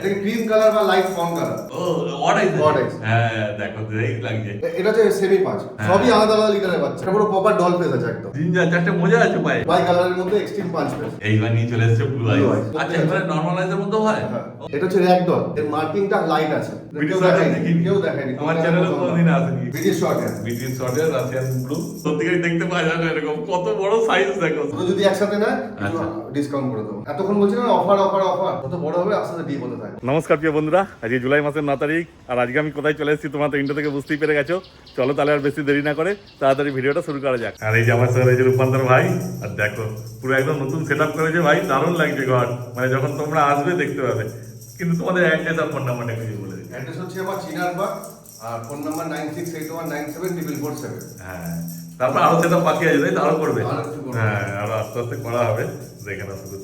এটা কি cream colour বা লাইট ফন কালার? ও অড আইস। অড আইস। হ্যাঁ দেখো দেখ লাগছে। এটা হচ্ছে সেমি পাঁচ, সবই আলাদা আলাদা লিটারের বাচ্চা। এটা পুরো প্রপার ডল ফেস আছে একদম। জিঞ্জার চারটে মজা আছে পায়ে। বাই কালারের মধ্যে এক্সট্রিম পাঁচ ফেস। এইবার নিয়ে চলে এসেছে ব্লু আইস। Blue eyes। আচ্ছা এবারে নরমাল আইসের মধ্যে হয়। হ্যাঁ, এটা হচ্ছে র্যাক ডল। এর মার্কিংটা লাইট আছে। ব্রিটিশ কেউ শর্ট দেখায়নি, দেখিনি। কেউ দেখায়নি। আমার চ্যানেলে কোনোদিন আসেনি। ব্রিটিশ শর্ট হ্যাঁ। ব্রিটিশ শর্টের রাশিয়ান ব্লু সত্যিকারই দেখতে পাওয়া যায় না এরকম কত বড় সাইজ দেখো। তো যদি একসাথে না আচ্ছা। ডিসকাউন্ট করে দেবো। এতক্ষণ বলছিলাম অফার অফার অফার, কত বড় হবে আস্তে আস্তে ডিপ হতে থাকে। নমস্কার প্রিয় বন্ধুরা, আজকে জুলাই মাসের 9 তারিখ আর আজকে আমি কোথায় চলে এসেছি তোমরা তো ইন্টো থেকে বুঝতেই পেরে গেছো। চলো তাহলে আর বেশি দেরি না করে তাড়াতাড়ি ভিডিওটা শুরু করা যাক। আর এই যে আমার সাথে রয়েছে রূপান্তর ভাই, আর দেখো পুরো একদম নতুন সেট আপ করেছে ভাই, দারুণ লাগছে ঘর। মানে যখন তোমরা আসবে দেখতে পাবে। কিন্তু তোমাদের অ্যাড্রেস আর ফোন নাম্বারটা কিছু বলে দিই। অ্যাড্রেস হচ্ছে আমার চিনারবাগ আর ফোন নাম্বার 9681974447। হ্যাঁ তারপর আরো সেটা বাকি আছে তাই তো, আরো করবে। আরো একটু করবে। হ্যাঁ আরো আস্তে আস্তে করা হবে, দেখে না শুধু।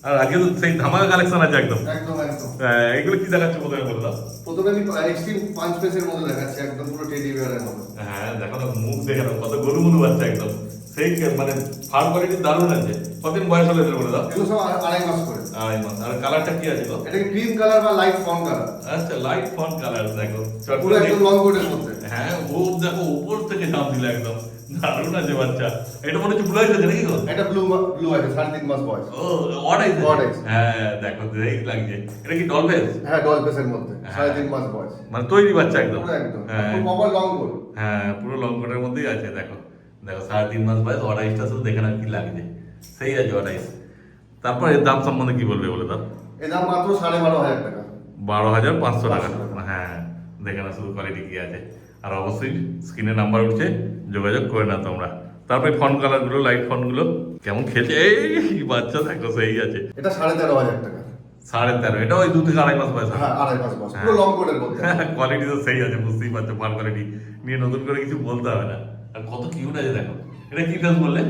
আর আজকে তো সেই ধামাকা কালেকশন আছে একদম। একদম একদম। হ্যাঁ, এগুলো কি দেখাচ্ছে প্রথমে বলে দাও। প্রথমে আমি এক্সট্রিম পাঁচ পেসের মধ্যে দেখাচ্ছি, একদম পুরো টেডি বিয়ারের মতো। হ্যাঁ দেখো না মুখ দেখে না কত গরু গরু বাচ্চা একদম। সেই মানে ফার্ম কোয়ালিটি দারুণ আছে। কতদিন বয়স হলে এদের বলে দাও। এগুলো সব আড়াই মাস করে। আড়াই মাস। আর কালারটা কি আছে গো? এটা কি ক্রিম কালার বা লাইট ফন কালার? আচ্ছা লাইট ফন কালার দেখো। পুরো একদম লং কোটের মধ্যে। হ্যাঁ ও দেখো উপর থেকে জাম দিল একদম দারুণ আছে বাচ্চা। এটা মনে হচ্ছে ব্লু আইস আছে নাকি গো? এটা ব্লু আছে, 3.5 মাস বয়স। ও অড আইস। Odd eyes। হ্যাঁ দেখো দেখ লাগছে। এটা কি ডল ফেস? হ্যাঁ ডল পেসের মধ্যে, 3.5 মাস বয়স। মানে তৈরি বাচ্চা একদম। পুরো একদম হ্যাঁ প্রপার লং কোট। হ্যাঁ পুরো লং কোটের মধ্যেই আছে দেখো। দেখো 3.5 মাস বয়স, অড আইসটা শুধু দেখে না কি লাগছে। সেই আছে অড আইস। তারপর এর দাম সম্বন্ধে কি বলবে বলে দাও। এর দাম মাত্র 12,500 টাকা। 12,500 টাকা। 500 টাকা। হ্যাঁ দেখে না শুধু কোয়ালিটি কি আছে। আর অবশ্যই স্ক্রিনে নাম্বার উঠছে, যোগাযোগ করে না তোমরা। তারপরে ফন্ট কালারগুলো, লাইট ফন্টগুলো কেমন খেলছে। এই বাচ্চা দেখো সেই আছে। এটা 13,500 টাকা। 13.5, এটা ওই 2 থেকে আড়াই মাস বয়স। হ্যাঁ আড়াই মাস বয়স, পুরো লং কোটের মধ্যে। কোয়ালিটি তো সেই আছে, বুঝতেই পারছো। মাল কোয়ালিটি নিয়ে নতুন করে কিছু বলতে হবে না। আর কত কিউট আছে দেখো। এটা কি ফেস বললে?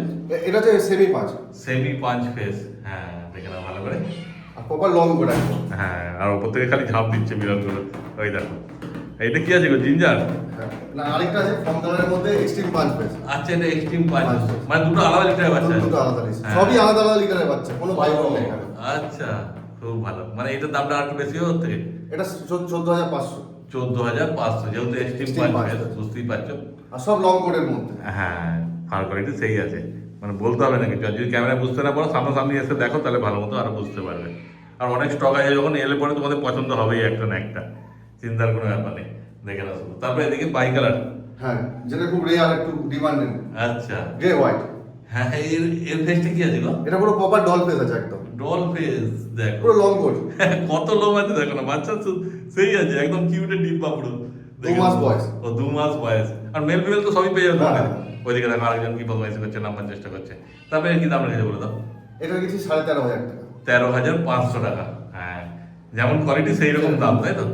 এটা হচ্ছে সেমি পাঁচ। সেমি পাঁচ ফেস। হ্যাঁ দেখে না ভালো করে। আর প্রপার লং কোট একদম। হ্যাঁ আর ওপর থেকে খালি ঝাঁপ দিচ্ছে বিরাট করে। ওই দেখো এইটা কি আছে গো? জিঞ্জার? হ্যাঁ, না আরেকটা আছে ফর্ম কালারের মধ্যে এক্সট্রিম পাঁচ পেস। আচ্ছা এটা এক্সট্রিম পাঁচ, মানে দুটো আলাদা লিটারের বাচ্চা। দুটো আলাদা লিটার, হ্যাঁ। সবই আলাদা আলাদা লিটারের বাচ্চা, কোনো ভাই বোন নেই এখানে। আচ্ছা খুব ভালো। মানে এটার দামটা আর একটু বেশি ওর থেকে? এটা 14,500। 14,500 যেহেতু এক্সট্রিম Extreme পাঁচ পাঁচ। ফেস, বুঝতেই পারছো। আর সব লং কোটের মধ্যে। হ্যাঁ ফার কোয়ালিটি সেই আছে, মানে বলতে হবে না কিছু। আর যদি ক্যামেরা বুঝতে না পারো সামনাসামনি এসে দেখো তাহলে ভালো মতো আরো বুঝতে পারবে। আর অনেক স্টক আছে, যখন এলে পরে তোমাদের পছন্দ হবেই একটা না একটা, চিন্তার কোনো ব্যাপার নেই। দেখে না শুধু। তারপরে এদিকে বাই কালার। হ্যাঁ যেটা খুব রেয়ার, একটু ডিমান্ডিং। আচ্ছা গ্রে হোয়াইট। হ্যাঁ এর এর ফেসটা কি আছে গো? এটা পুরো প্রপার ডল ফেস আছে একদম। ডল ফেস দেখো। পুরো লং কোট। কত লোম আছে দেখো না বাচ্চা সেই আছে একদম কিউটে ডিপ বাপড়ো। 2 মাস বয়স। ও 2 মাস বয়স। আর মেল ফিমেল তো সবই পেয়ে যাবে। হ্যাঁ। ওইদিকে দেখো আরেকজন কি বদমাইশি করছে, নাম্বার চেষ্টা করছে। তারপরে কি দাম রেখেছে বলে দাও। এটা কিছু 13,500 টাকা। 13,500 টাকা। হ্যাঁ যেমন কোয়ালিটি সেই রকম দাম তাই তো।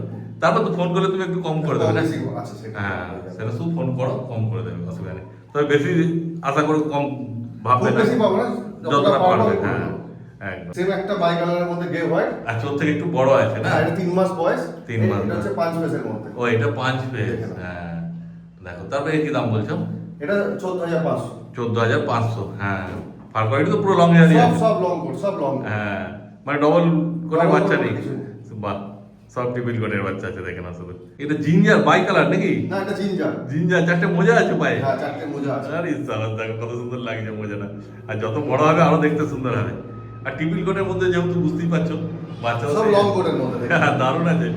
তারপর তো ফোন করলে তুমি একটু কম করে দেবে না? বেশি আছে সেটা। হ্যাঁ সেটা শুধু ফোন করো, কম করে দেবে, অসুবিধা নেই। তবে বেশি আশা করে কম ভাববে খুব না, বেশি পাবো না, যতটা পারবে। হ্যাঁ একদম। সেম একটা বাই কালারের মধ্যে গ্রে হোয়াইট। আর চোর থেকে একটু বড় আছে না? হ্যাঁ এটা 3 মাস বয়স। 3 মাস এটা হচ্ছে 5 পেসের মধ্যে। ও এটা 5 ফেস। হ্যাঁ দেখো তারপরে কি দাম বলছো? এটা 14,500। 14,500। হ্যাঁ ফার কোয়ালিটি তো পুরো লং হেয়ারই সব আছে। সব লং কোট, সব লং। হ্যাঁ মানে ডবল কোটের Double বাচ্চা coat নেই। কিছু নেই। বাহ সব ট্রিপল কোটের বাচ্চা আছে দেখে না শুধু। এটা জিঞ্জার বাই কালার নাকি? না এটা জিঞ্জার। জিঞ্জার চারটে মোজা আছে পায়ে। হ্যাঁ চারটে মোজা আছে। আরে সালা দেখো কত সুন্দর লাগছে মোজাটা। আর যত বড় হবে আরো দেখতে সুন্দর হবে। আর ট্রিপল কোটের মধ্যে যেহেতু বুঝতেই পারছো বাচ্চা সব লং কোটের মধ্যে। দারুণ আছে।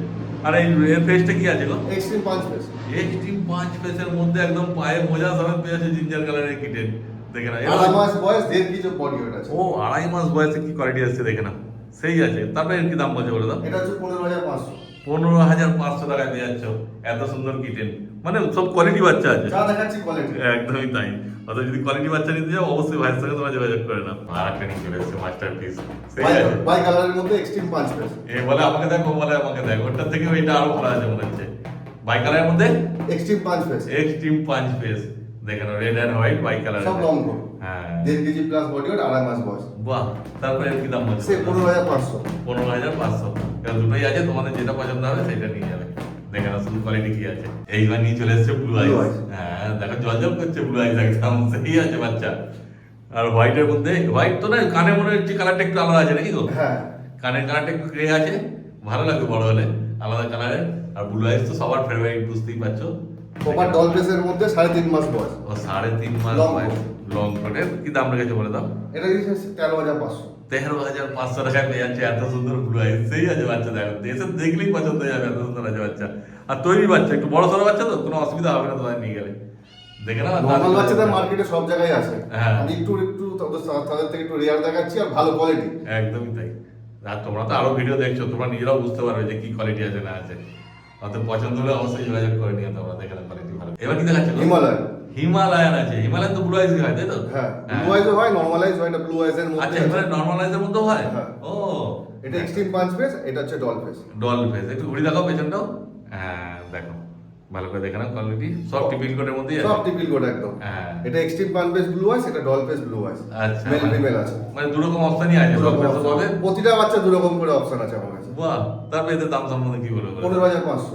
আর এই এর ফেসটা কি আছে গো? Extreme 5 face. এক্সট্রিম 5 ফেসের মধ্যে একদম পায়ে মোজা সমেত পেয়ে আছে জিঞ্জার কালারের কিটেন। দেখে না আড়াই মাস বয়স, 1.5 কেজি বডি ওয়েট আছে। ও আড়াই মাস বয়সে কি কোয়ালিটি আসছে দেখে না সেই আছে। তারপরে এর কি দাম বলছে বলে দাও। এটা হচ্ছে 15,500। 15,500 টাকায় পেয়ে যাচ্ছ এত সুন্দর কিটেন। মানে সব কোয়ালিটি বাচ্চা আছে। যা দেখাচ্ছি কোয়ালিটি। একদমই তাই। অথবা যদি কোয়ালিটি বাচ্চা নিতে যাও অবশ্যই ভাইয়ের সঙ্গে তোমরা যোগাযোগ করে নাও। আর একটা নিয়ে চলে এসছে মাস্টারপিস সেই আছে। বাই কালারের মধ্যে এক্সট্রিম 5 পেস। এ বলে আমাকে দেখো, বলে আমাকে দেখো, ওটার থেকে এটা আরো ভালো আছে মনে হচ্ছে। বাই কালারের মধ্যে এক্সট্রিম 5 পেস। Extreme 5 face. দেখেন red and white bi colour. সব লং কোট। হ্যাঁ 1.5 কেজি প্লাস বডি ওয়েট, আড়াই মাস বয়স। বাহ। তারপরে এর কি দাম বলছে? সে 15,500। 15,500। এবার দুটোই আছে, তোমাদের যেটা পছন্দ হবে সেটা নিয়ে যাবে। দেখে না শুধু কোয়ালিটি কি আছে। এইবার নিয়ে চলে এসেছে ব্লু আইস। eyes। হ্যাঁ দেখো জল করছে ব্লু আইস একদম সেই আছে বাচ্চা। আর হোয়াইটের মধ্যে হোয়াইট তো না, কানে মনে হচ্ছে কালারটা একটু আলাদা আছে নাকি গো? হ্যাঁ কানের কালারটা একটু গ্রে আছে, ভালো লাগবে বড় হলে আলাদা কালারের। আর ব্লু আইস তো সবার ফেভারিট, বুঝতেই পারছো। প্রপার ডল ফেসের মধ্যে 3.5 মাস বয়স। ও 3.5 মাস Long বয়স, লং কোটের কি দাম রেখেছে বলে দাও? এটা দিয়েছে 13,500। 13,500 টাকায় পেয়ে যাচ্ছে এত সুন্দর ব্লু আইস। সেই আছে বাচ্চা, দেখো দেশে দেখলেই পছন্দ হয়ে যাবে, এত সুন্দর আছে বাচ্চা। আর তৈরি বাচ্চা, একটু বড় সড়ো বাচ্চা তো কোনো অসুবিধা হবে না তোমার নিয়ে গেলে। দেখে না নরমাল বাচ্চাদের মার্কেটে সব জায়গায় আছে। হ্যাঁ। আমি একটু তাদের থেকে একটু রেয়ার দেখাচ্ছি আর ভালো কোয়ালিটি। একদমই তাই। আর তোমরা তো আরো ভিডিও দেখছো, তোমরা নিজেরাও বুঝতে পারবে যে কি কোয়ালিটি আছে না আছে। অত পছন্দ হলে অবশ্যই যোগাযোগ করে নিও তোমরা, দেখে না কোয়ালিটি ভালো। এবার কি দেখাচ্ছ? হিমালয়। হিমালয়ান আছে। হিমালয়ান তো ব্লু আইস হয়, তাই তো? হ্যাঁ, ব্লু আইজও হয়, নরমালাইজ হয়, এটা ব্লু আইজের আচ্ছা, মধ্যে। হিমালয়ান নরমালাইজের মধ্যে হয়। হ্যাঁ। ও, এটা এক্সট্রিম পাঁচ ফেস, এটা হচ্ছে ডল ফেস। Doll face. একটু ঘুরি দেখাও পেছনটাও। হ্যাঁ, দেখো ভালো করে দেখে নাও কোয়ালিটি। সব টিপিল কোটের মধ্যেই আছে। সব টিপিল কোড একদম। হ্যাঁ। এটা এক্সট্রিম পাঁচ ফেস ব্লু আইস, এটা ডল ফেস ব্লু আইস। আচ্ছা, মেল ফিমেল আছে। মানে দু রকম অপশনই আছে। ডল ফেস হবে। প্রতিটা বাচ্চা দু রকম করে অপশন আছে আমার কাছে। বাহ, তারপরে এদের দাম সম্বন্ধে কি বলবো? 15,500।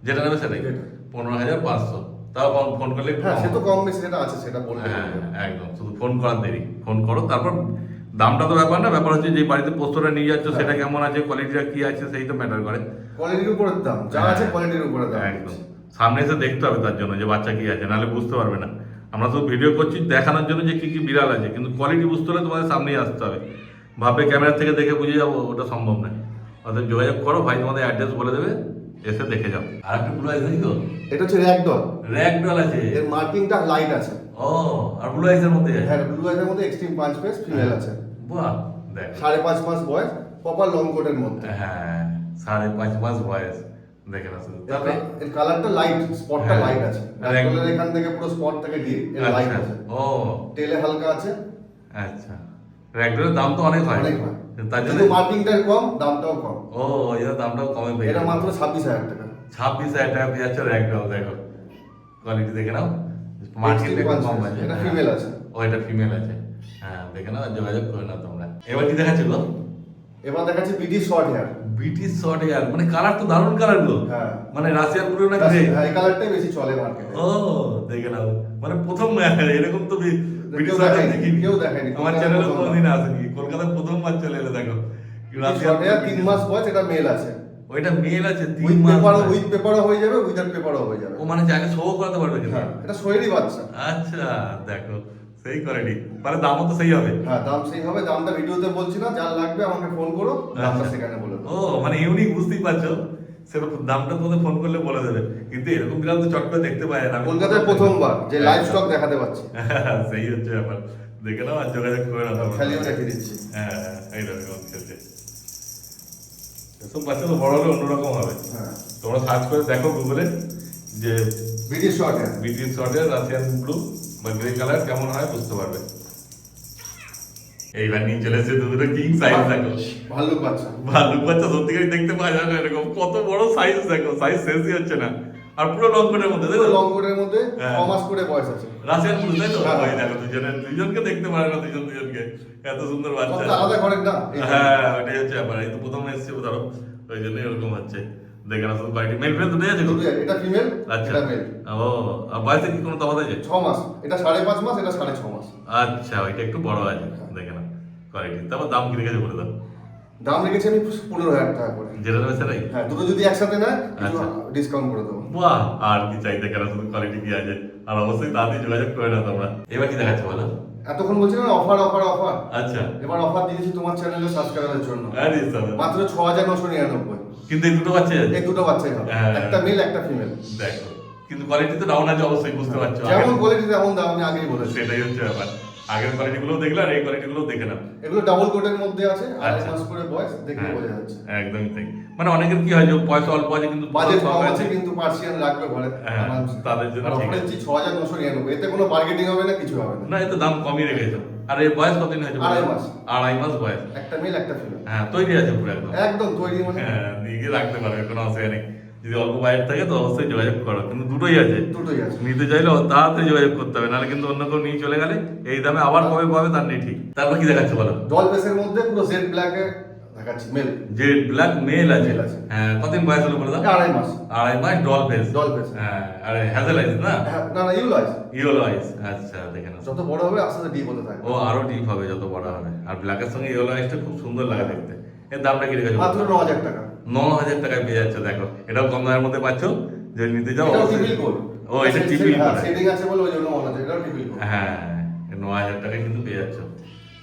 যেটা নেবে সেটাই। যেটা। 15,500। তাও ফোন করলে একটু হ্যাঁ, কম সে তো হবে। কম বেশি যেটা আছে সেটা বলতে হ্যাঁ, হবে। একদম। শুধু ফোন করার দেরি। ফোন করো, তারপর দামটা তো ব্যাপার না, ব্যাপার হচ্ছে যে বাড়িতে পোস্টটা নিয়ে যাচ্ছ সেটা কেমন আছে, কোয়ালিটিটা কি আছে, সেই তো ম্যাটার করে। কোয়ালিটির উপরে দাম, যা আছে কোয়ালিটির উপরে দাম। একদম। সামনে এসে দেখতে হবে তার জন্য যে বাচ্চা কি আছে, নাহলে বুঝতে পারবে না। আমরা তো ভিডিও করছি দেখানোর জন্য যে কি কি বিড়াল আছে, কিন্তু কোয়ালিটি বুঝতে হলে তোমাদের সামনেই আসতে হবে। ভাবে ক্যামেরা থেকে দেখে বুঝে যাবো, ওটা সম্ভব নয়। অর্থাৎ যোগাযোগ করো, ভাই তোমাদের অ্যাড্রেস বলে দেবে, এসে দেখে যাও। আর একটা ব্লু আইস দেখি তো, এটা হচ্ছে র্যাক ডল। র্যাক ডল আছে। এর মার্কিংটা লাইট আছে। ও, আর ব্লু আইসের মধ্যে আছে। হ্যাঁ, ব্লু আইসের মধ্যে এক্সট্রিম পাঁচ ফেস ফিমেল আছে। বাহ, দেখ। 5.5 মাস বয়স, প্রপার লং কোটের মধ্যে। হ্যাঁ, 5.5 মাস বয়স। দেখে না শুধু। তারপরে এর কালারটা লাইট, স্পটটা হ্যাঁ। লাইট আছে। আর এক- ডলের এখান থেকে পুরো স্পট থেকে দিয়ে এর লাইট আচ্ছা, আছে। ও টেলে হালকা আছে। আচ্ছা। র্যাকডলের দাম তো অনেক হয়। অনেক হয়। তার জন্য কিন্তু মার্কিংটা কম, দামটাও কম। ও, এর দামটাও কমে পেয়ে এটা যাবে। মাত্র 26,000 টাকা। 26,000 টাকা পেয়ে যাচ্ছে র্যাকডল। দেখো কোয়ালিটি দেখে নাও, মার্কেট Extreme একটু punch কম face, আছে। এটা হ্যাঁ। female আছে। ও, এটা ফিমেল আছে। হ্যাঁ, দেখে নাও, যোগাযোগ করে নাও তোমরা। এবার কি দেখাচ্ছ গো? এবার দেখাচ্ছি BD short hair. British short hair, মানে কালার তো দারুণ কালার গুলো। হ্যাঁ। মানে রাশিয়ান ব্লু না গ্রে। হ্যাঁ, এই কালারটাই বেশি চলে মার্কেটে। ও, দেখে নাও, মানে প্রথম এরকম তো ব্রিটিশ কেউ শর্ট দেখায়নি, দেখিনি। কেউ দেখায়নি। আমার কলকাতায় চ্যানেলে প্রথমবার। কোনোদিন আসেনি, কলকাতায় প্রথমবার চলে এলে। দেখো রাশিয়ান শর্ট হেয়ার 3 মাস বয়স, এটা মেল আছে। ওইটা মেল আছে 3 উইথ মাস পেপারও, বয়স। উইথ পেপারও হয়ে যাবে, উইদাউট পেপারও হয়ে যাবে। ও, মানে চাইলে শো করাতে পারবে কিন্তু। হ্যাঁ, এটা সোয়েরই বাচ্চা। আচ্ছা, দেখো সেই কোয়ালিটি। মানে দামও তো সেই হবে। হ্যাঁ, দাম সেই হবে। দামটা ভিডিওতে বলছি না, যার লাগবে আমাকে ফোন করো, দামটা আচ্ছা। সেখানে বলে দেবো। ও, মানে ইউনিক, বুঝতেই পারছো। সেরকম দামটা তোমাদের ফোন করলে বলে দেবে। কিন্তু এরকম বিড়াল তো চট করে দেখতে পায় না। আমি কলকাতায় প্রথমবার যে লাইভ স্টক দেখাতে পাচ্ছি। সেই হচ্ছে ব্যাপার। দেখে নাও আর যোগাযোগ করে নাও তোমরা। খেলিও রেখে দিচ্ছি। হ্যাঁ, এইরকম খেলছে। এসব বাচ্চা তো বড় হলে অন্যরকম হবে। হ্যাঁ, তোমরা সার্চ করে দেখো গুগলে যে বিডি শর্ট হেয়ার। ব্রিটিশ শর্টের রাশিয়ান ব্লু বা গ্রে কালার কেমন হয় বুঝতে পারবে। এইবার নিয়ে চলে এসেছে দুটো কিং সাইজ। দেখো ভাল্লুক বাচ্চা। ভাল্লুক বাচ্চা সত্যিকারই দেখতে পাওয়া যায় না এরকম। কত বড় সাইজ, দেখো সাইজ শেষই হচ্ছে না। আর পুরো লং কোটের মধ্যে, তাই তো? লং কোটের মধ্যে হ্যাঁ। 6 মাস করে বয়স আছে। রাশিয়ান ব্লু, তাই তো? হ্যাঁ। ওই দেখো দুজনকে দেখতে পারে না, দুজনকে। এত সুন্দর বাচ্চা। সবটা আলাদা ঘরের না। হ্যাঁ, ওটাই হচ্ছে ব্যাপার। এই তো প্রথম এসেছে ধরো, ওই জন্য এরকম হচ্ছে। দেখে না শুধু কোয়ালিটি। মেল ফেল দুটোই আছে গো? এটা ফিমেল, আচ্ছা। এটা মেল। ও, আর বয়সে কি কোনো তফাৎ আছে? 6 মাস। এটা 5.5 মাস, এটা 6.5 মাস। আচ্ছা, ওইটা একটু বড় আছে। দেখে না কোয়ালিটি। তারপর দাম কি রেখেছে বলে দাও। দাম রেখেছি আমি 15,000 টাকা করে। যেটা নেবে সেটাই। হ্যাঁ, দুটো যদি একসাথে নেয় আচ্ছা। ডিসকাউন্ট করে দেবো। বাহ, আর কি চাই। দেখে না শুধু কোয়ালিটি কি আছে। আর অবশ্যই তাড়াতাড়ি যোগাযোগ করে না তোমরা। এবার কি দেখাচ্ছে বলো? এতক্ষণ বলছিলাম অফার অফার অফার। আচ্ছা, এবার অফার দিয়েছি তোমার চ্যানেলে সাবস্ক্রাইবারের জন্য। হ্যাঁ দিস হবে। মাত্র 6,999। কিন্তু এই দুটো বাচ্চা আছে। এই দুটো বাচ্চাই হবে। হ্যাঁ। একটা মেল, একটা ফিমেল। দেখো, কিন্তু কোয়ালিটি তো ডাউন আছে অবশ্যই, বুঝতে পারছো। যেমন কোয়ালিটি তেমন দাম, আমি আগেই বলেছি। সেটাই হচ্ছে ব্যাপার। আগের কোয়ালিটি গুলো দেখলে আর এই কোয়ালিটি গুলো দেখে নাও। এগুলো ডাবল কোটের মধ্যে আছে, 2.5 আচ্ছা। মাস করে বয়স, দেখে হ্যাঁ, বোঝা যাচ্ছে। একদমই তাই। মানে অনেকের কি হয় যে পয়সা অল্প আছে কিন্তু বাজেট শখ কম আছে কিন্তু পার্সিয়ান লাগবে ঘরে। হ্যাঁ, তাদের জন্য আর ঠিক অফারে আছে। দিচ্ছি 6,999। এতে কোনো বার্গেনিং হবে না, কিছু হবে না। না, এই তো দাম কমই রেখেছো। আর এর বয়স কতদিন হয়েছে? 2.5 মাস। 2.5 মাস বয়স। একটা মেল, একটা ফিমেল। হ্যাঁ, তৈরি আছে পুরো একদম। একদম তৈরি মানে হ্যাঁ, নিয়ে গিয়ে রাখতে পারবে, কোনো অসুবিধা নেই। যদি অল্প বাজেট থাকে তো অবশ্যই যোগাযোগ করো। কিন্তু দুটোই আছে। দুটোই আছে। নিতে চাইলে তাড়াতাড়ি যোগাযোগ করতে হবে, নাহলে কিন্তু অন্য কেউ নিয়ে চলে গেলে এই দামে আবার কবে পাবে তার নেই ঠিক। তারপর কি দেখাচ্ছে বলো? ডল বেসের মধ্যে পুরো জেড ব্ল্যাকে দেখাচ্ছি মেল। যে ব্ল্যাক মেল আছে। Male আছে। হ্যাঁ, কতদিন বয়স হলো বলে দাও? 2.5 মাস। 2.5 মাস, ডল ফেস। Doll face. হ্যাঁ, আরে হ্যাজেল আইস না? হ্যাঁ, না না, ইউলো আছে। ইয়েলো আইস। আচ্ছা, দেখে নাও। যত বড় হবে আস্তে আস্তে ডিপ হতে থাকবে। ও আরো ডিপ হবে যত বড় হবে। আর ব্ল্যাকের সঙ্গে ইয়েলো আইসটা খুব সুন্দর লাগে দেখতে। এর দামটা কি রেখেছো? মাত্র 9,000 টাকা। 9,000 টাকায় পেয়ে যাচ্ছ। দেখো এটাও কম দামের মধ্যে পাচ্ছ, যদি নিতে চাও এটাও অবশ্যই- টিপিল কোড। ও এটা টিপিল হ্যাঁ, করে। শেডিং আছে বলে ওই জন্য মনে হচ্ছে এটাও টিপিল কোড। হ্যাঁ 9,000 টাকায় কিন্তু পেয়ে যাচ্ছ।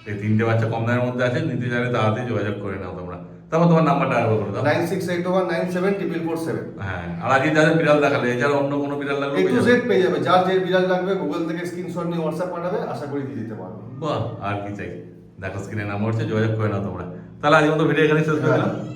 এই তিনটে বাচ্চা কম দামের মধ্যে আছে, নিতে চাইলে তাড়াতাড়ি যোগাযোগ করে নাও তোমরা। তারপর তোমার নাম্বারটা আরেকবার করে দাও। 9681974447। হ্যাঁ, আর আজকে যাদের বিড়াল দেখালে এছাড়া অন্য কোনো বিড়াল লাগলে A পেয়ে to যাবে। Z পেয়ে যাবে, যার যে বিড়াল লাগবে গুগল থেকে স্ক্রিনশট নিয়ে হোয়াটসঅ্যাপ পাঠাবে, আশা করি দিয়ে দিতে পারবো। বাহ, আর কি চাই। দেখো স্ক্রিনে নাম্বার হচ্ছে, যোগাযোগ করে নাও তোমরা। তাহলে আজকের মতো ভিডিও এখানে শেষ করে দিলাম।